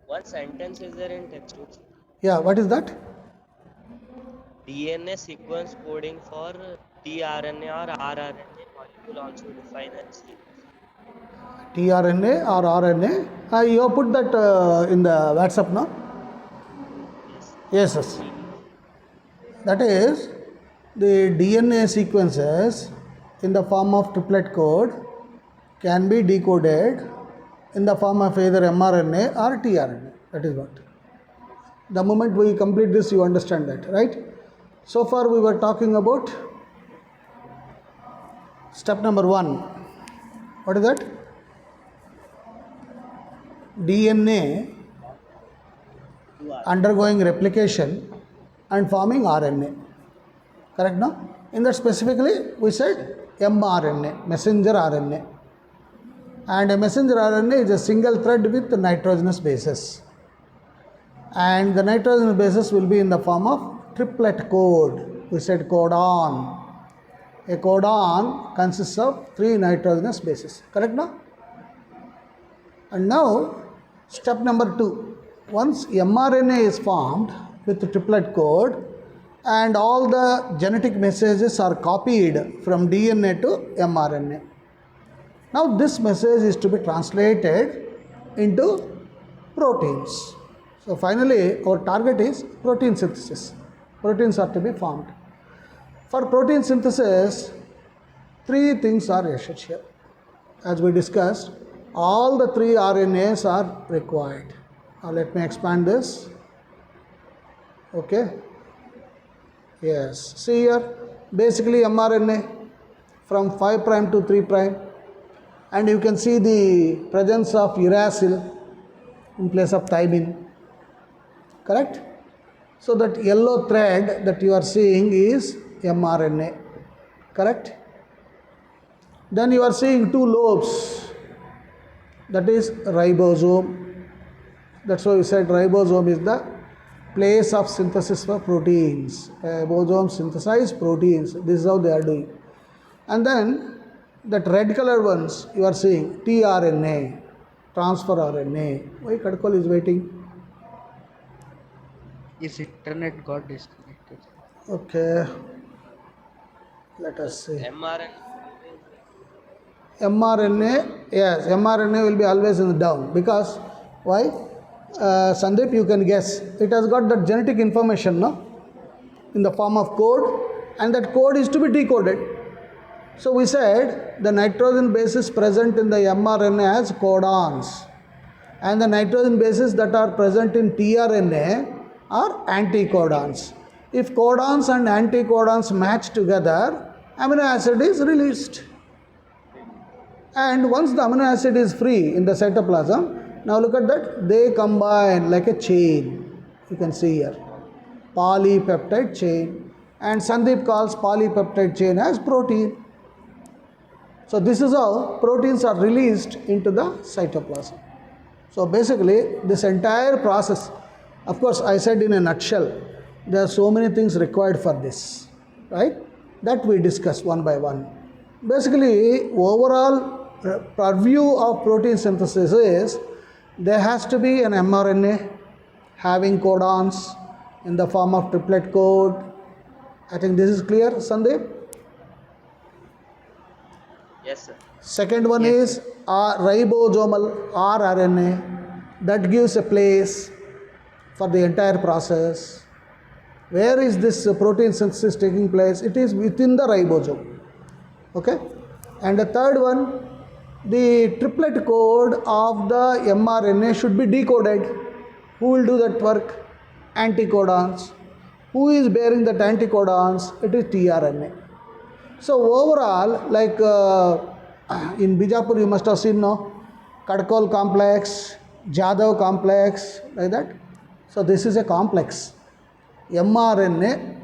One sentence is there in textbooks. Yeah, what is that? DNA sequence coding for tRNA or rRNA molecule also defined as sequence. tRNA or RNA. You have put that in the WhatsApp now? Yes. Yes, I yes. see it. That is, the DNA sequences in the form of triplet code can be decoded in the form of either mRNA or tRNA. That is what. The moment we complete this, you understand that, right? So far, we were talking about step number 1. What is that? DNA undergoing replication and forming RNA. Correct, no? In that specifically, we said mRNA, messenger RNA. And a messenger RNA is a single thread with nitrogenous bases. And the nitrogenous bases will be in the form of triplet code. We said codon. A codon consists of 3 nitrogenous bases. Correct, no? And now, step number 2. Once mRNA is formed with the triplet code and all the genetic messages are copied from DNA to mRNA. Now, this message is to be translated into proteins. So, finally, our target is protein synthesis. Proteins are to be formed. For protein synthesis, 3 things are essential. As we discussed, all the 3 RNAs are required. Now let me expand this. Okay. Yes. See here, basically mRNA from 5 prime to 3 prime, and you can see the presence of uracil in place of thymine. Correct? So that yellow thread that you are seeing is mRNA. Correct? Then you are seeing 2 lobes. That is ribosome. That's why we said ribosome is the place of synthesis for proteins. Ribosomes synthesize proteins. This is how they are doing. And then that red colored ones you are seeing tRNA, transfer RNA. Why Kadkol is waiting? His internet got disconnected. Okay. Let us see. mRNA. mRNA, yes, mRNA will be always in the down because why? Sandeep, you can guess. It has got that genetic information, no? In the form of code, and that code is to be decoded. So we said the nitrogen bases present in the mRNA as codons, and the nitrogen bases that are present in tRNA are anticodons. If codons and anticodons match together, amino acid is released. And once the amino acid is free in the cytoplasm, now look at that, they combine like a chain. You can see here, polypeptide chain. And Sandeep calls polypeptide chain as protein. So this is how proteins are released into the cytoplasm. So basically, this entire process, of course, I said in a nutshell, there are so many things required for this, right? That we discuss one by one. Basically, overall purview of protein synthesis is there has to be an mRNA having codons in the form of triplet code. I think this is clear, Sandeep? Yes, sir. Second one is ribosomal rRNA that gives a place for the entire process. Where is this protein synthesis taking place? It is within the ribosome. Okay? And the third one, the triplet code of the mRNA should be decoded. Who will do that work? Anticodons. Who is bearing that anticodons? It is tRNA. So overall, like in Bijapur, you must have seen, no? Kadkol complex, Jadhav complex, like that. So this is a complex. mRNA,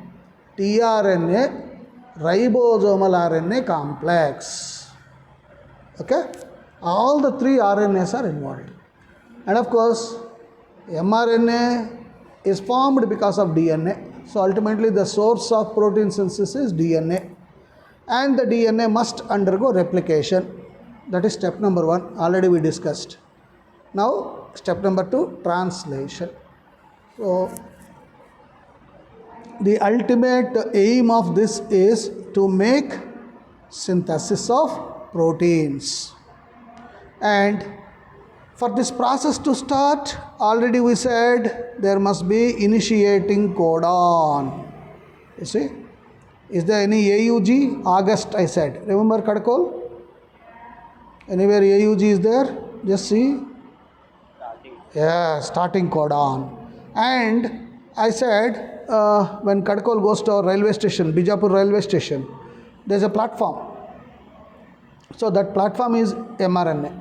tRNA, ribosomal RNA complex. Okay? All the 3 RNAs are involved. And of course, mRNA is formed because of DNA. So ultimately, the source of protein synthesis is DNA. And the DNA must undergo replication. That is step number 1. Already we discussed. Now, Step number 2, translation. So the ultimate aim of this is to make synthesis of proteins. And for this process to start, already we said there must be initiating codon. You see? Is there any AUG? August I said. Remember Kadkol? Anywhere AUG is there? Just see. Yeah, starting codon. And I said when Kadkol goes to our railway station, Bijapur railway station, there's a platform. So that platform is mRNA.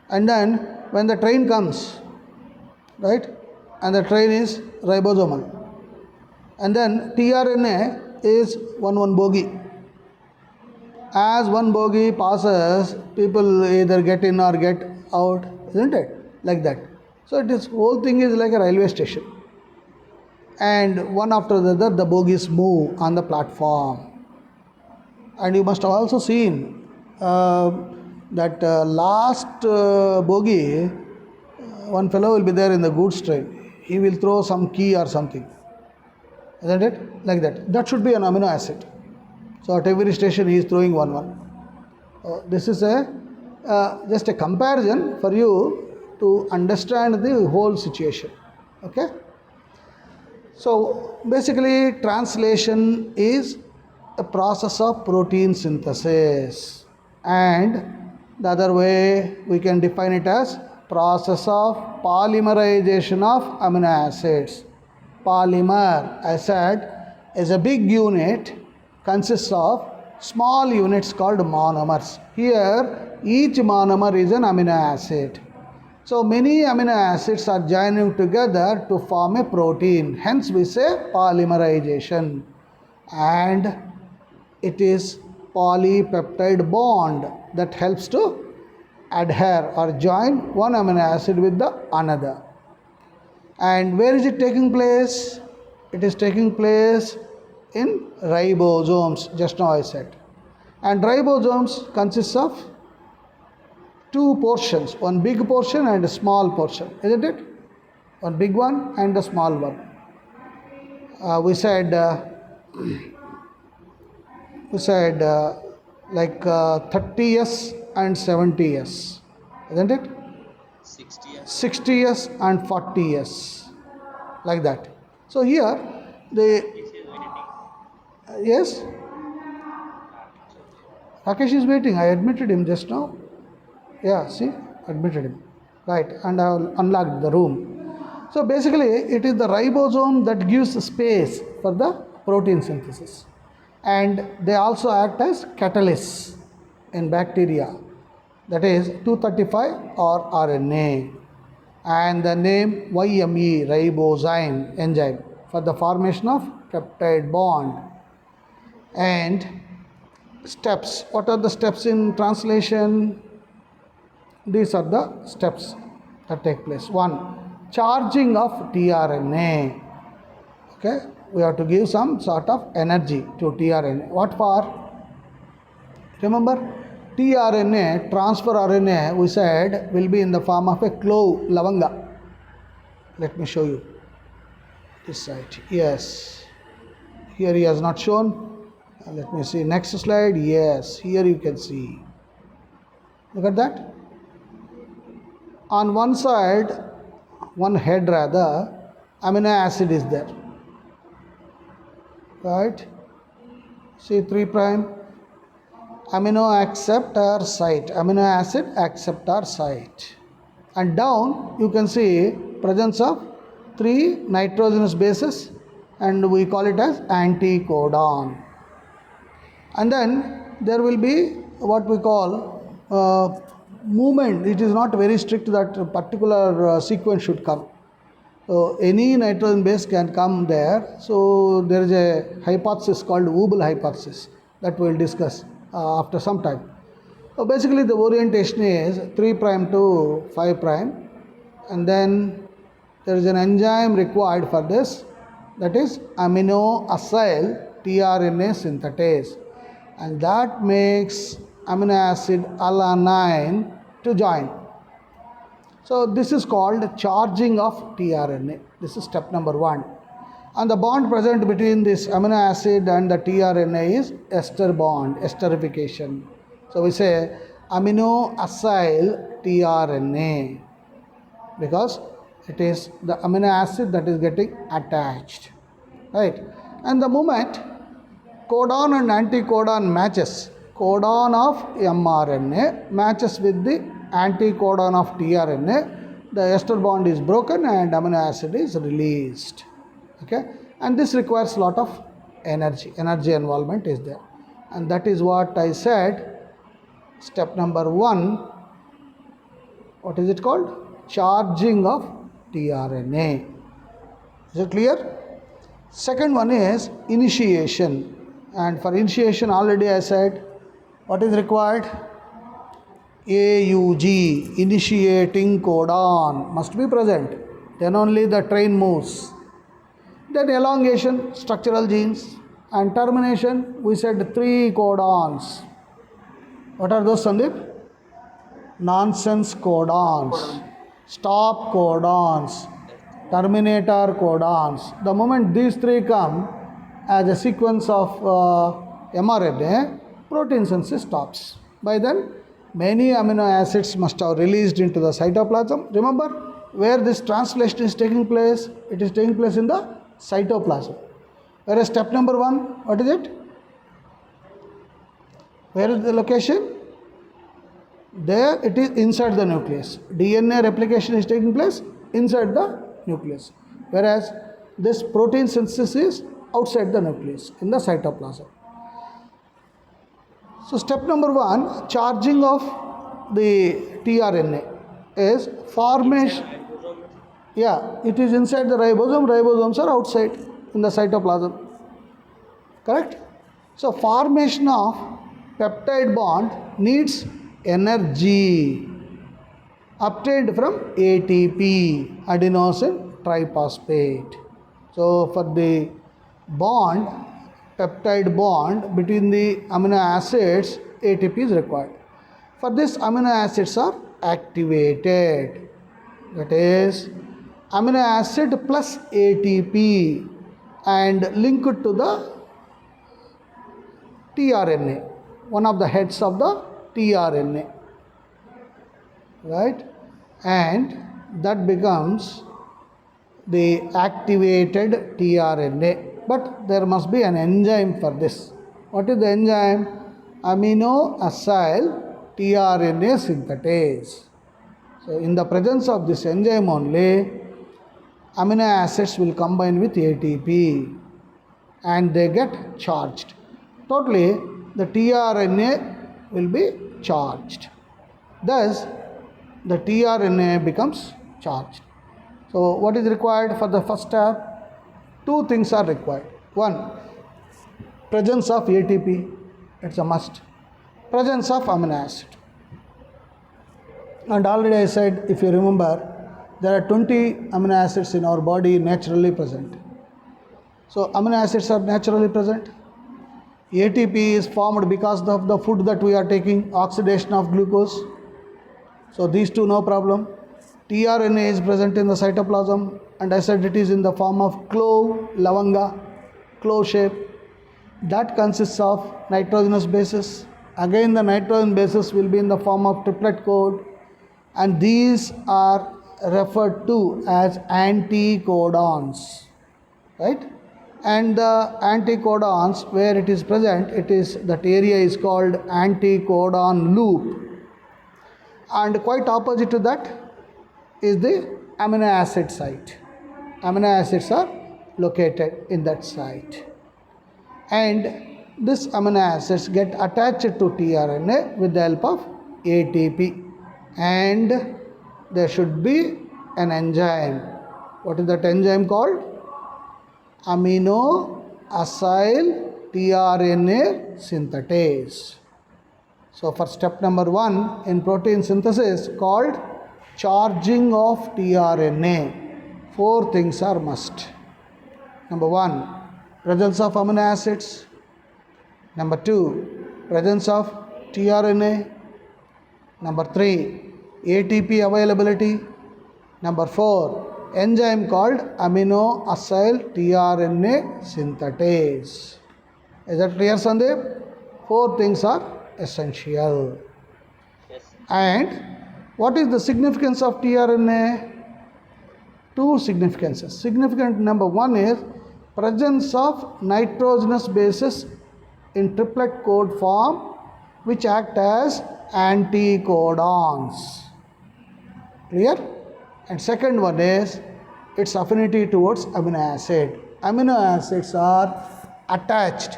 And then when the train comes, right, and the train is ribosomal, and then tRNA is one bogie. As one bogie passes, people either get in or get out, isn't it? Like that. So this whole thing is like a railway station. And one after the other, the bogies move on the platform. And you must have also seen that last bogie, one fellow will be there in the goods train. He will throw some key or something. Isn't it? Like that. That should be an amino acid. So at every station he is throwing one. This is just a comparison for you to understand the whole situation. Okay? So basically translation is a process of protein synthesis, and the other way we can define it as process of polymerization of amino acids. Polymer, I said, is a big unit, consists of small units called monomers. Here each monomer is an amino acid. So many amino acids are joining together to form a protein. Hence we say polymerization. And it is polypeptide bond that helps to adhere or join one amino acid with the another. And where is it taking place? It is taking place in ribosomes, just now I said. And ribosomes consists of two portions, one big portion and a small portion, isn't it? One big one and a small one. We said like 30s and 70s, isn't it? 60s and 40s, like that. So here yes, Rakesh is waiting. I admitted him just now. Yeah, see, admitted him. Right, and I will unlock the room. So basically, it is the ribosome that gives space for the protein synthesis. And they also act as catalysts in bacteria. That is 235 or RNA. And the name YME, ribozyme enzyme, for the formation of peptide bond. And steps. What are the steps in translation? These are the steps that take place. 1. Charging of tRNA. Okay, we have to give some sort of energy to tRNA. What for? Remember, tRNA, transfer RNA, we said will be in the form of a clove, lavanga. Let me show you this side. Yes, here he has not shown. Let me see next slide. Yes, here you can see. Look at that. On one side, one head rather, amino acid is there. Right? See 3 prime. Amino acceptor site. Amino acid acceptor site. And down you can see presence of 3 nitrogenous bases, and we call it as anticodon. And then there will be what we call movement. It is not very strict that a particular sequence should come. So any nitrogen base can come there. So there is a hypothesis called Weibull hypothesis that we will discuss after some time. So basically the orientation is 3 prime to 5 prime, and then there is an enzyme required for this, that is amino acyl tRNA synthetase, and that makes amino acid alanine to join. So this is called charging of tRNA. This is step number 1. And the bond present between this amino acid and the tRNA is ester bond, esterification. So we say amino acyl tRNA because it is the amino acid that is getting attached, right? And the moment codon and anticodon matches, codon of mRNA matches with the anticodon of tRNA, the ester bond is broken and amino acid is released. Okay, and this requires a lot of energy involvement is there, and that is what I said. Step number 1, what is it called? Charging of tRNA. Is it clear? Second one is initiation, and for initiation already I said what is required? AUG, initiating codon must be present, then only the train moves. Then elongation, structural genes, and termination, we said 3 codons. What are those, Sandeep? Nonsense codons, stop codons, terminator codons. The moment these 3 come as a sequence of mRNA, protein synthesis stops. By then, many amino acids must have released into the cytoplasm. Remember where this translation is taking place? It is taking place in the cytoplasm. Whereas step number 1, what is it? Where is the location? There it is inside the nucleus. DNA replication is taking place inside the nucleus. Whereas this protein synthesis is outside the nucleus in the cytoplasm. So step number 1, charging of the tRNA is formation. Yeah, it is inside the ribosome. Ribosomes are outside in the cytoplasm. Correct? So formation of peptide bond needs energy obtained from ATP, adenosine triphosphate. So for the bond, peptide bond between the amino acids, ATP is required. For this, amino acids are activated. That is, amino acid plus ATP and linked to the tRNA, one of the heads of the tRNA, right? And that becomes the activated tRNA. But there must be an enzyme for this. What is the enzyme? Amino acyl tRNA synthetase. So in the presence of this enzyme only, amino acids will combine with ATP and they get charged. Totally, the tRNA will be charged. Thus, the tRNA becomes charged. So, what is required for the first step? 2 things are required. 1, presence of ATP, it's a must. Presence of amino acid. And already I said, if you remember, there are 20 amino acids in our body naturally present. So, amino acids are naturally present. ATP is formed because of the food that we are taking, oxidation of glucose. So, these 2 no problem. tRNA is present in the cytoplasm, and I said it is in the form of clove, lavanga, clove shape. That consists of nitrogenous bases. Again, the nitrogen bases will be in the form of triplet code, and these are referred to as anticodons, right? And the anticodons, where it is present, it is that area is called anticodon loop. And quite opposite to that is the amino acid site. Amino acids are located in that site. And these amino acids get attached to tRNA with the help of ATP. And there should be an enzyme. What is that enzyme called? Amino acyl tRNA synthetase. So for step number 1 in protein synthesis called charging of tRNA, 4 things are must. Number 1, presence of amino acids. Number 2, presence of tRNA. Number 3, ATP availability. Number 4, enzyme called amino acyl tRNA synthetase. Is that clear, Sandeep? 4 things are essential. Yes. And what is the significance of tRNA? 2 significances. Significant number 1 is presence of nitrogenous bases in triplet code form which act as anticodons. Clear? And second one is its affinity towards amino acid. Amino acids are attached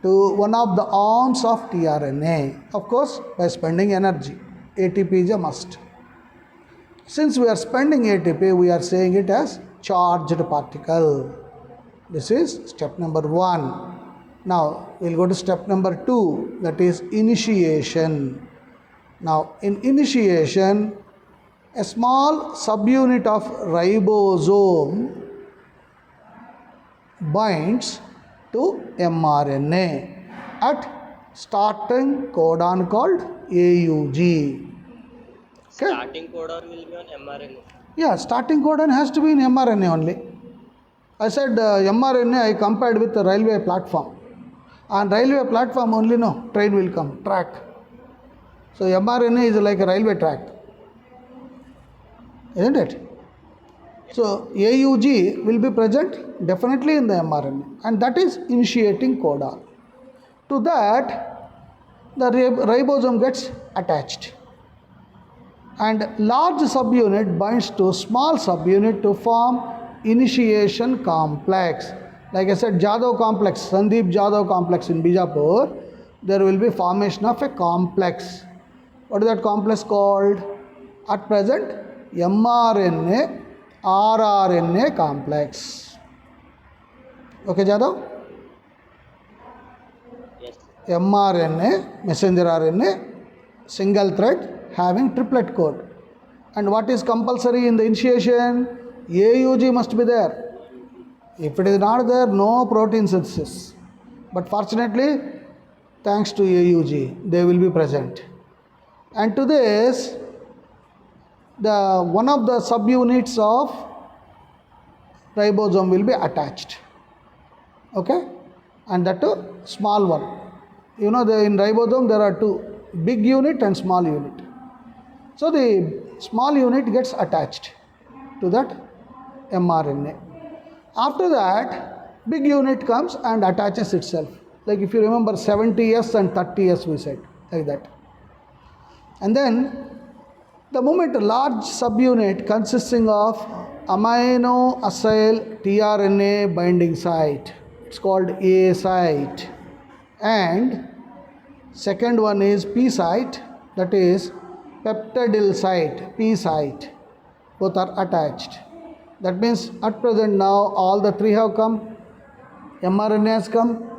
to one of the arms of tRNA, of course by spending energy. ATP is a must. Since we are spending ATP, we are saying it as charged particle. This is step number 1. Now we'll go to step number 2, that is initiation. Now in initiation, a small subunit of ribosome binds to mRNA at starting codon called AUG. Okay. Starting codon will be on mRNA. Yeah, starting codon has to be in mRNA only. I said mRNA I compared with the railway platform. On railway platform only no, train will come, track. So mRNA is like a railway track. Isn't it? So AUG will be present definitely in the mRNA, and that is initiating codon. To that, the ribosome gets attached, and large subunit binds to small subunit to form initiation complex. Like I said, Jadhav complex, Sandeep Jadhav complex in Bijapur, there will be formation of a complex. What is that complex called? At present, mRNA rRNA complex. Okay, Jadhav? Yes. mRNA, messenger RNA, single thread having triplet code. And what is compulsory in the initiation? AUG must be there. If it is not there, no protein synthesis. But fortunately, thanks to AUG, they will be present. And to this, the one of the subunits of ribosome will be attached. Okay? And that too small one. You know, in ribosome there are 2, big unit and small unit. So the small unit gets attached to that mRNA. After that, big unit comes and attaches itself. Like if you remember 70S and 30S we said, like that. And then the moment a large subunit consisting of amino acyl tRNA binding site, it's called A site, and second one is P site, that is peptidyl site, P site, both are attached. That means at present now all the 3 have come, mRNA has come,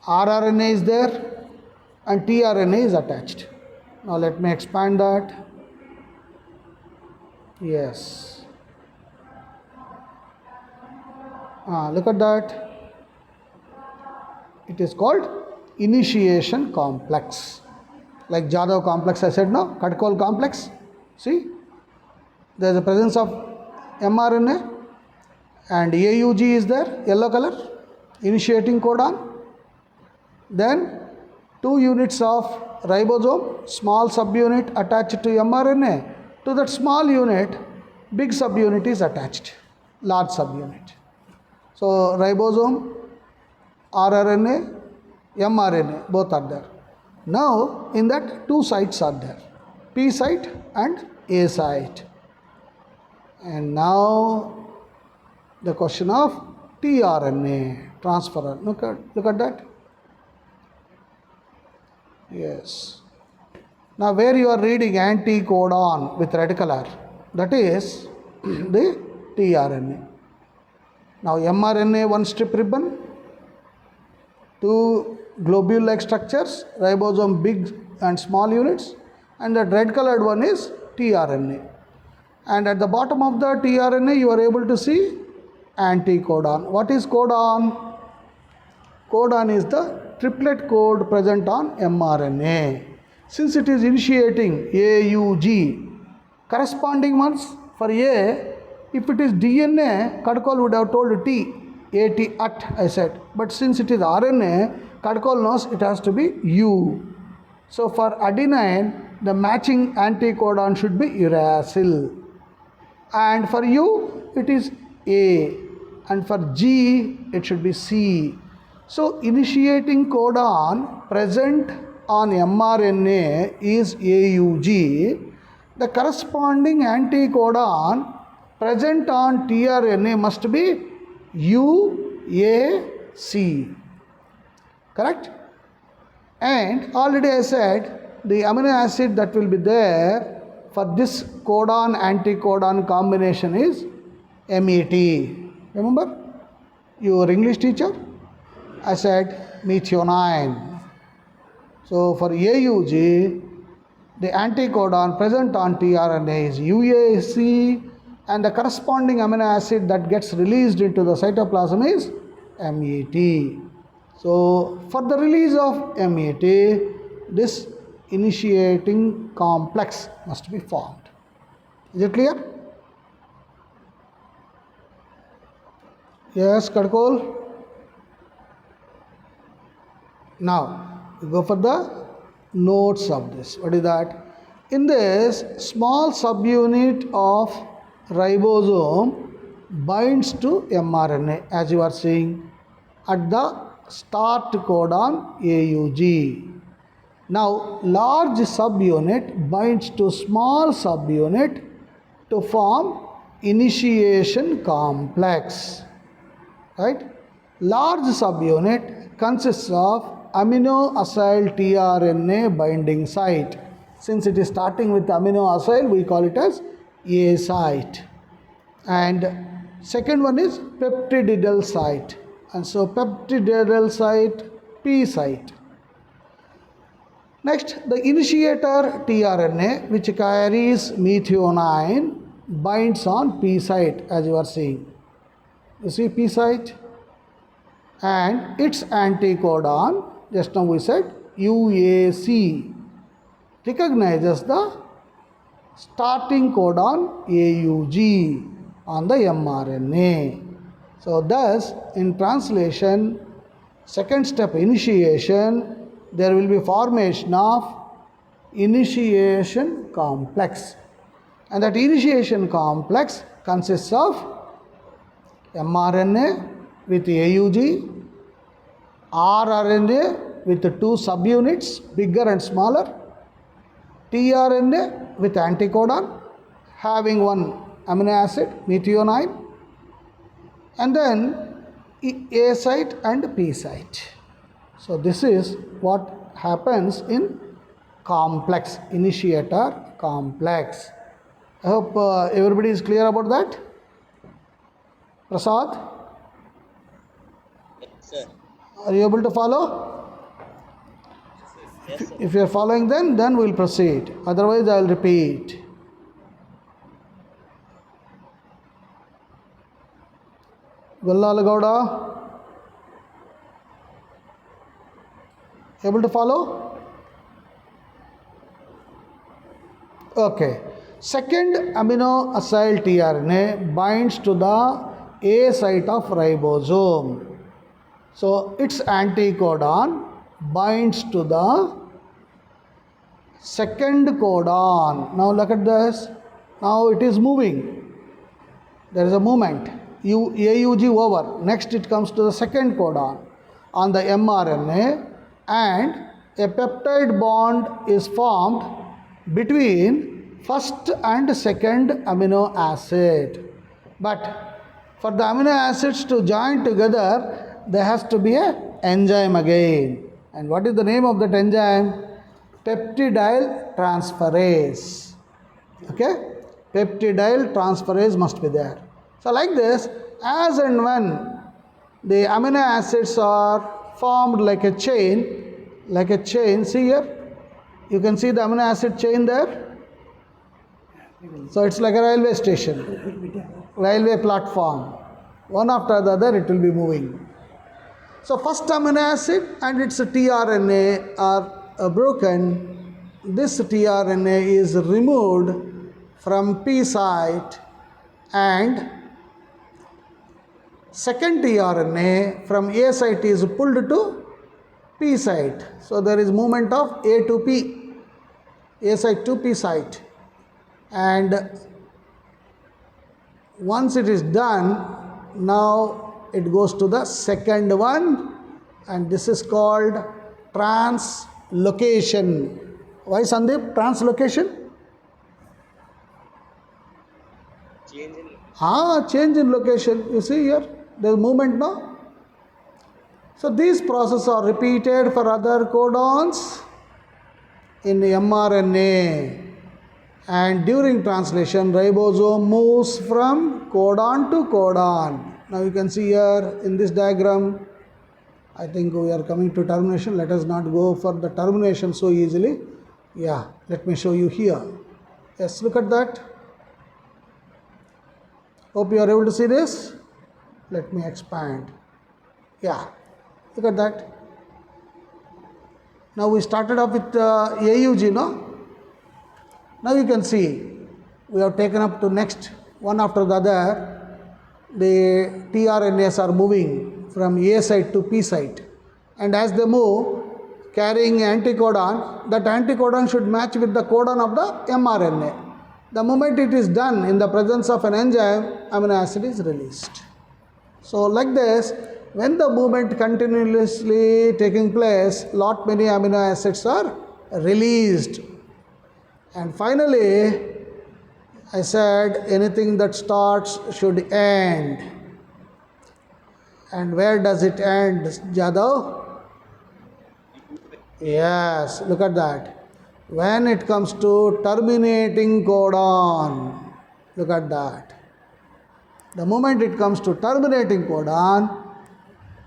rRNA is there, and tRNA is attached. Now let me expand that. Yes. Look at that. It is called initiation complex. Like Jadhav complex I said, no? Katkol complex. See? There is a presence of mRNA and AUG is there, yellow color, initiating codon. Then 2 units of ribosome, small subunit attached to mRNA. To that small unit, big subunit is attached, large subunit. So ribosome, rRNA, mRNA, both are there. Now in that 2 sites are there, P site and A site. And now the question of tRNA transfer. Look at that. Yes. Now where you are reading anticodon with red color, that is the tRNA. Now mRNA 1 strip ribbon, 2 globule-like structures, ribosome big and small units, and that red colored one is tRNA. And at the bottom of the tRNA you are able to see anticodon. What is codon? Codon is the triplet code present on mRNA. Since it is initiating AUG, Corresponding ones for A, if it is DNA, Kadkol would have told T, AT at, I said. But since it is RNA, Kadkol knows it has to be U. So for adenine, the matching anticodon should be uracil. And for U, it is A. And for G, it should be C. So initiating codon present on mRNA is AUG. The corresponding anticodon present on tRNA must be UAC. Correct? And already I said the amino acid that will be there for this codon anticodon combination is MET. Remember? Your English teacher? I said methionine. So for AUG, the anticodon present on tRNA is UAC, and the corresponding amino acid that gets released into the cytoplasm is MET. So for the release of MET, this initiating complex must be formed. Is it clear? Yes, Kadkol? Now, we go for the notes of this. What is that? In this, small subunit of ribosome binds to mRNA, as you are seeing, at the start codon AUG. Now, large subunit binds to small subunit to form initiation complex. Right? Large subunit consists of amino acyl tRNA binding site. Since it is starting with amino acyl, we call it as A site. And second one is peptididyl site. And so peptididyl site, P site. Next, the initiator tRNA, which carries methionine, binds on P site, as you are seeing. You see P site? And its anticodon, just now we said UAC, recognizes the starting codon AUG on the mRNA. So thus, in translation, second step initiation, there will be formation of initiation complex. And that initiation complex consists of mRNA with AUG, rRNA with two subunits, bigger and smaller, tRNA with anticodon having one amino acid, methionine, and then A site and P site. So this is what happens in complex, initiator complex. I hope everybody is clear about that. Prasad, Yes, sir. are you able to follow? Yes, sir. If you are following, then we will proceed. Otherwise, I will repeat. Gallal Gowda, able to follow? Okay. Second amino acyl tRNA binds to the A site of ribosome. So its anticodon binds to the second codon. Now look at this. Now it is moving. There is a movement. AUG over. Next it comes to the second codon on the mRNA, and a peptide bond is formed between first and second amino acid. But for the amino acids to join together, there has to be an enzyme again. And what is the name of that enzyme? Peptidyl transferase. Okay? Peptidyl transferase must be there. So like this, as and when the amino acids are formed like a chain, see here, you can see the amino acid chain there. So it's like a railway station, railway platform. One after the other it will be moving. So first amino acid and its tRNA are broken. This tRNA is removed from P site and second tRNA from A site is pulled to P site. So there is movement of A to P, A site to P site. And once it is done, now it goes to the second one, and this is called translocation. Why, Sandeep, translocation? Change in Change in location. You see here, there is movement now. So these processes are repeated for other codons in mRNA. And during translation, ribosome moves from codon to codon. Now you can see here in this diagram, I think we are coming to termination. Let us not go for the termination so easily. Yeah, let me show you here. Yes, look at that. Hope you are able to see this. Let me expand. Yeah, look at that. Now we started off with AUG, no? Now you can see we have taken up to next one after the other. The tRNAs are moving from A site to P site, and as they move, carrying anticodon, that anticodon should match with the codon of the mRNA. The moment it is done in the presence of an enzyme, amino acid is released. So like this, when the movement continuously taking place, lot many amino acids are released. And finally, I said anything that starts should end. And where does it end, Jadhav? Yes, look at that. When it comes to terminating codon, look at that. The moment it comes to terminating codon,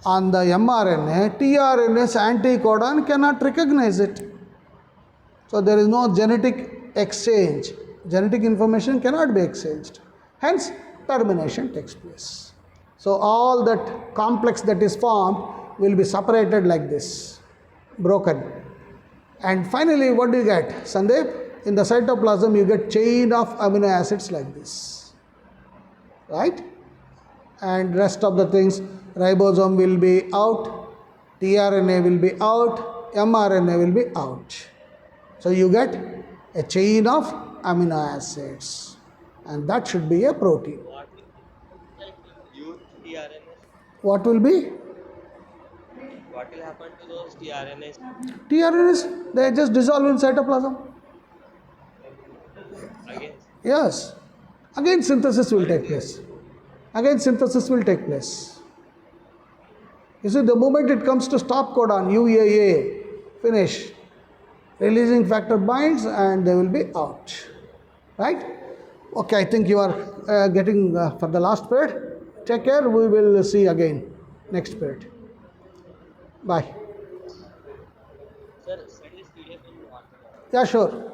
on the mRNA, tRNA's anticodon cannot recognize it. So there is no genetic exchange. Genetic information cannot be exchanged. Hence, termination takes place. So all that complex that is formed will be separated like this, broken. And finally, what do you get, Sandeep? In the cytoplasm, you get chain of amino acids like this, right? And rest of the things, ribosome will be out, tRNA will be out, mRNA will be out. So you get a chain of amino acids, and that should be a protein. what youth tRNA? What will be? What will happen to those tRNAs? tRNAs, they just dissolve in cytoplasm. Again, Yes. Again synthesis will take place. Again synthesis will take place. You see, the moment it comes to stop codon, UAA, finish. Releasing factor binds and they will be out. Right? Okay, I think you are getting for the last period. Take care. We will see again next period. Bye. sir, send this PDF in WhatsApp. Yeah, sure.